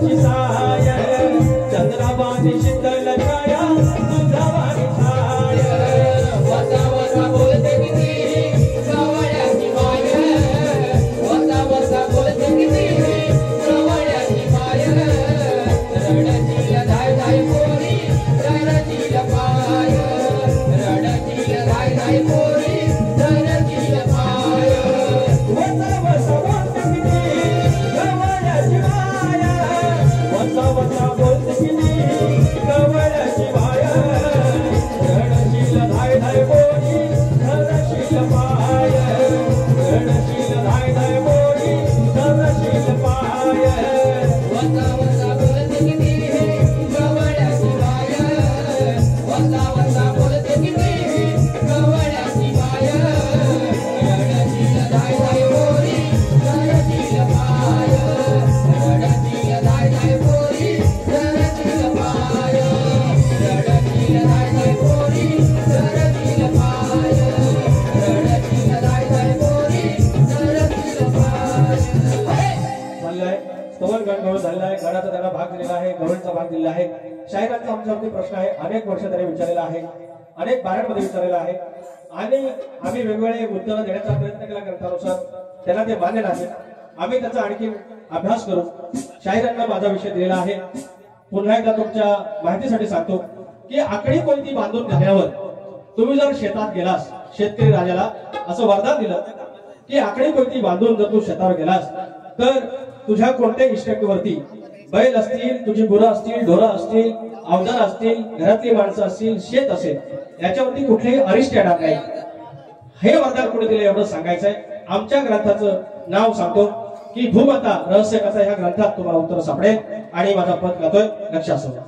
कवळ्याची साय चंद्राबाजी शीतल छाया तुझावानी छाय वसा वसा बोलते किती कवळ्याची माय वसा वसा बोलते किती कवळ्याची माय रडतील धाय धाय पोरी रडतील पाय रडतील धाय धाय पोरी रडतील पाय वसा वसा बोलते किती कवळ्याची माय वसा वसा बोलते किती कवळ्याची माय रणशील धाय धाय बोली धरशील पाय रणशील धाय धाय बोली धरशील पाय वसा वसा बोलते किती कवळ्याची माय वसा वसा बोलते किती कवळ्याची माय रडतील धाय धाय पोरी रडतील पाय रडतील धाय धाय पोरी रडतील पाय रडतील धाय धाय पोरी रडतील पाय रडतील धाय धाय पोरी रडतील पाय चाललाय स्तवन गण गवळ झालेला आहे गणाचा त्यांना भाग दिलेला आहे गवळचा भाग दिलेला आहे शाहिरांचा आमच्यावरती प्रश्न आहे अनेक वर्ष त्यांनी विचारलेला आहे अनेक बाऱ्यांमध्ये विचारलेला आहे आणि आम्ही वेगवेगळे उत्तरं देण्याचा प्रयत्न केला ग्रंथानुसार त्यांना ते मान्य नाही आम्ही त्याचा आणखी अभ्यास करू शाहिरांना माझा विषय दिलेला आहे पुन्हा एकदा तुमच्या माहितीसाठी सांगतो की आकडी कोणती बांधून झाल्यावर तुम्ही जर शेतात गेलास शेतकरी राजाला असं वरदान दिलं की आकडी कोणती बांधून जर तू शेतावर गेलास तर तुझ्या कोणत्या इष्टवरती बैल असतील तुझी गुरं असतील ढोरं असतील अवजार असतील घरातली माणसं असतील शेत असेल याच्यावरती कुठलेही अरिष्ट येणार नाही हे वरदान कोणी दिले एवढं सांगायचंय आमच्या ग्रंथाचं नाव सांगतो की भूमाता रहस्य कथा ह्या ग्रंथात तुम्हाला उत्तर सापडेल आणि माझा पद गातोय लक्षात असो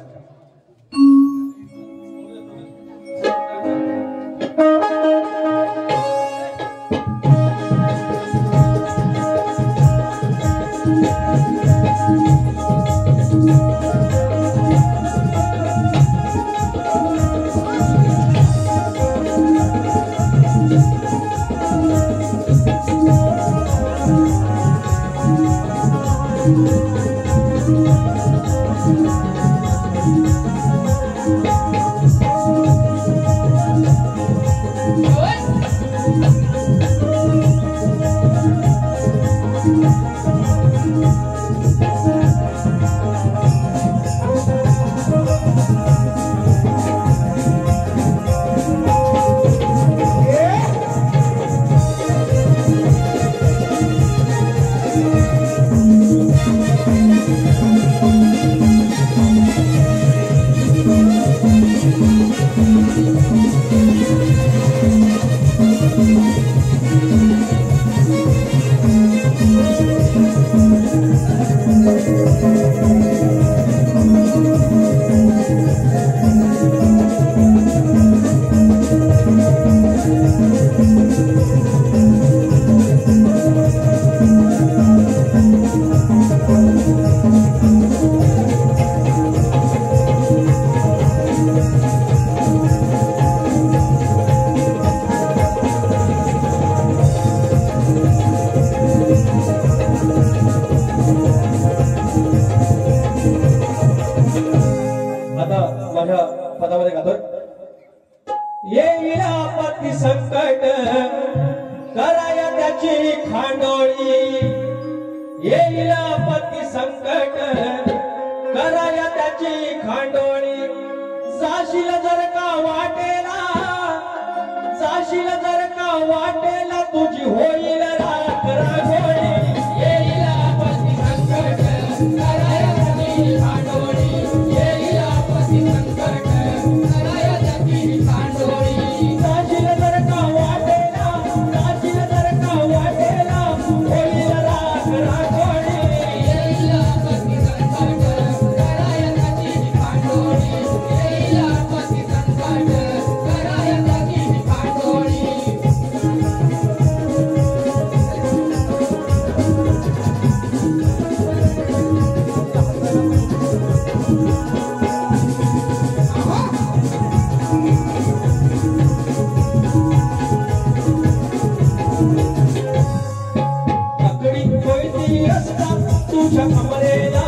तुझ्या कमरेला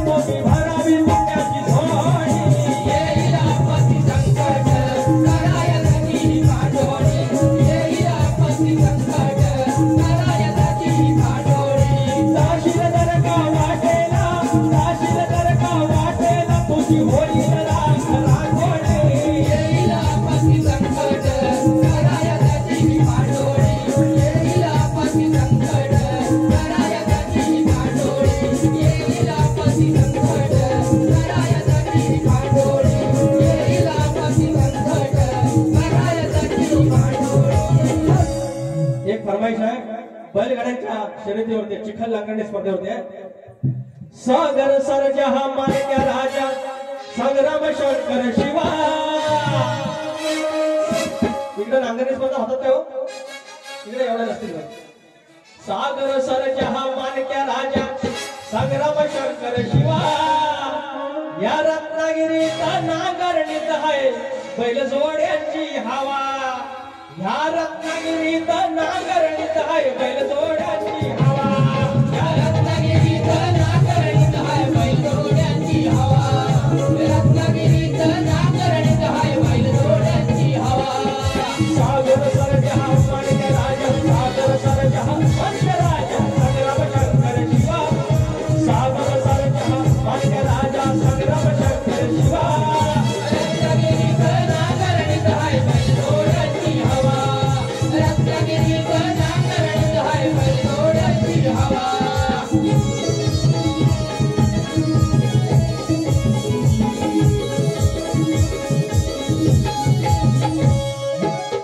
तुम्ही भरावी पुण्याची झोळी येईल आपत्ती संकट करायची पाठोळी येईल आपत्ती संकट करायची पाठोळी जाशील जर का वाटेला तुझी होईल राखोळी येईल आपत्ती संकट करायची पाठोळी येईल आपत्ती संकट करायची पाठोळी येईल आपत्ती संकट करायची पाठोळी येईल आपत्ती संकट करायची पाठोळी एक फरमाईश आहे बैलगाड्यांच्या शर्यतीवरती चिखल लांगरणी स्पर्धेवरती आहे. सागर सरजा हा मान्य राजा संग्राम शंकर शिवा. इकडे नांगरणी स्पर्धा होतात काय हो? इकडे एवढ्या नसतील बघ. सागर सरजा हा मान्य राजा संग्राम शंकर शिवा. या रत्नागिरीचा नांगरणीत आहे बैल जोड्यांची हवा. या रत्नागिरीत नांगरणीत आहे बैल जोड्यांची हवा. या रत्नागिरीत नांगरणीत आहे बैलजोड्यांची हवा रत्नागिरीत नांगरणीत आहे बैलजोड्यांची हवा सागर सरजा हा मान्य राजा सागर सरजा हा मान्य राजा संग्राम शंकर शिवा. सागर सरजा हा मान्य राजा संग्राम शंकर शिवा. रत्नागिरीत नांगरणीत आहे बैलजोड्यांची हवा रत्नागिरीत नांगरणीत आहे बैलजोड्यांची हवा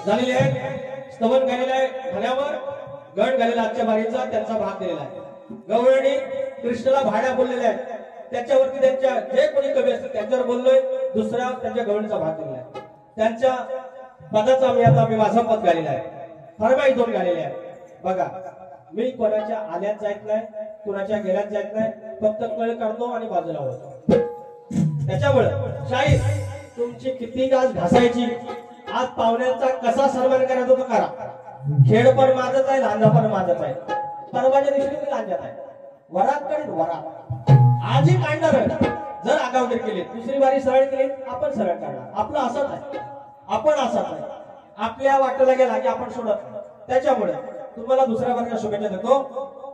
झालेले आहे स्तवन गायलेलं आहे खाण्यावर गण गायलेला आजच्या बारीचा त्यांचा भाग दिलेला आहे. गवळणी कृष्णाला भाड्या बोललेल्या आहेत त्याच्यावरती त्यांच्या जे कोणी कवी असतील त्यांच्यावर बोललोय. दुसऱ्या त्यांच्या गवळणीचा भाग दिलेला आहे. त्यांच्या पदाचा मी माझा पद गायलेला आहे. फरमाईश दोन गायलेले आहे. बघा मी कोणाच्या आल्यात जायत नाही कोणाच्या गेल्यात जायत नाही फक्त कळ काढतो आणि बाजूला वळतो. त्याच्यामुळे शाहीर तुमची किती गाज घासायची आज पाहुण्यांचा कसा सन्मान करायचा तो करा. खेळ पण माझच आहे लांजा पण माझच आहे. परवाच्या दिवशी मी लांजात आहे वरात कडे वरात आजही काढणार जर आगावगीर केली दुसरी बारी सरळ केली आपण सरळ काढणार. आपलं असंच आहे आपण असंच आहे आपल्या वाटेला गेला की आपण सोडत नाही. त्याच्यामुळे तुम्हाला दुसऱ्या बारीच्या शुभेच्छा देतो.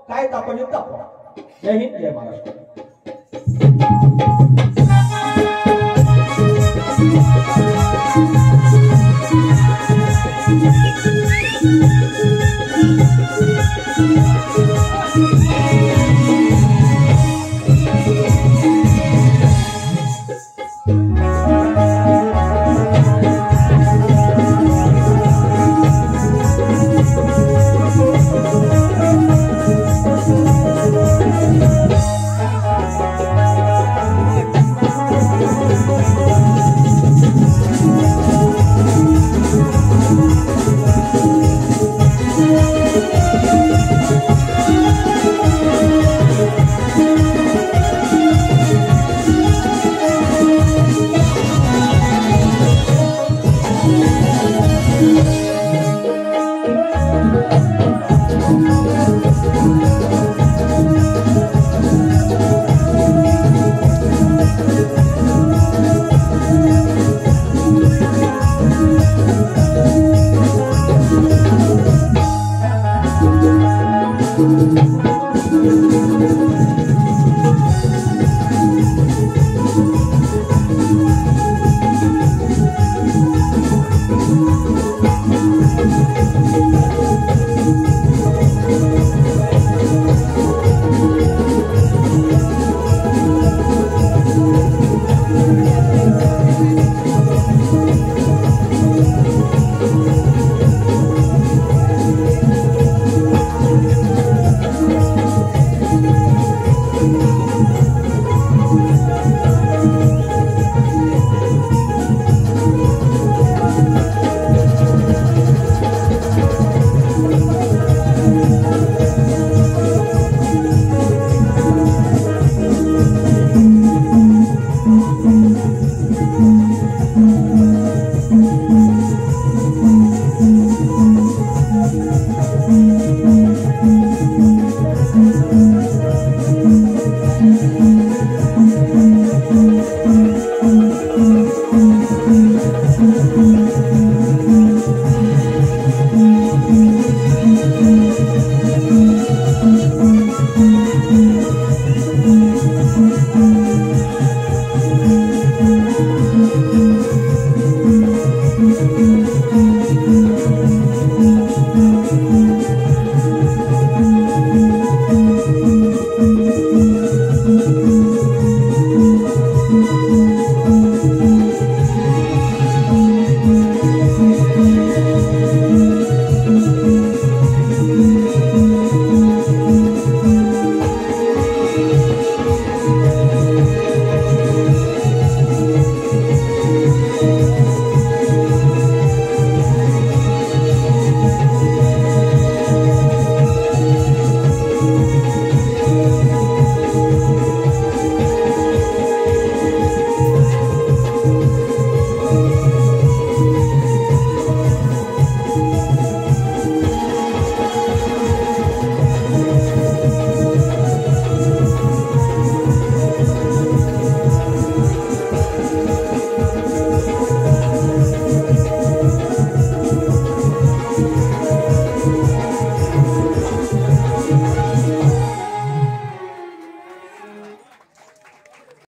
काय तापणी तापवा. जय हिंद जय महाराष्ट्र.